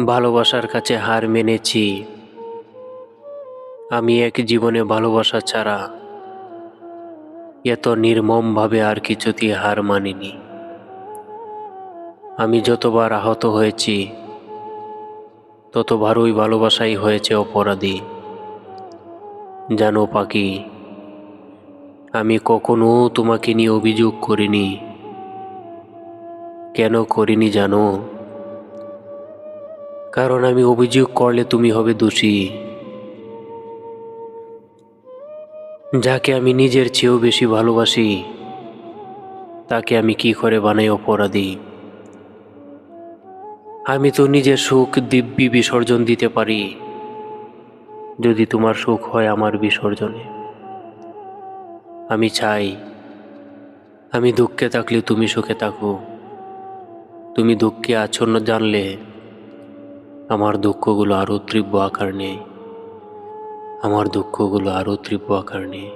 ভালোবাসার কাছে হার মেনেছি। আমি এক জীবনে ভালোবাসা ছাড়া এত নির্মমভাবে আর কিছুতেই হার মানিনি। আমি যতবার আহত হয়েছি ততবার ওই ভালোবাসাই হয়েছে অপরাধী। জানো পাখি, আমি কখনো তোমাকে নিয়ে অভিযোগ করিনি। কেন করিনি জানো? কারণ আমি অভিযোগ করলে তুমি হবে দোষী। যাকে আমি নিজের চেয়েও বেশি ভালোবাসি তাকে আমি কি করে বানাই অপরাধী? আমি তো নিজের সুখ দিব্যি বিসর্জন দিতে পারি যদি তোমার সুখ হয় আমার বিসর্জনে। আমি চাই আমি দুঃখে থাকলে তুমি সুখে থাকো। তুমি দুঃখে আছো না জানলে আমার দুঃখগুলো আরো তীব্র আকার নেয়। আমার দুঃখগুলো আরো তীব্র আকার নেয়।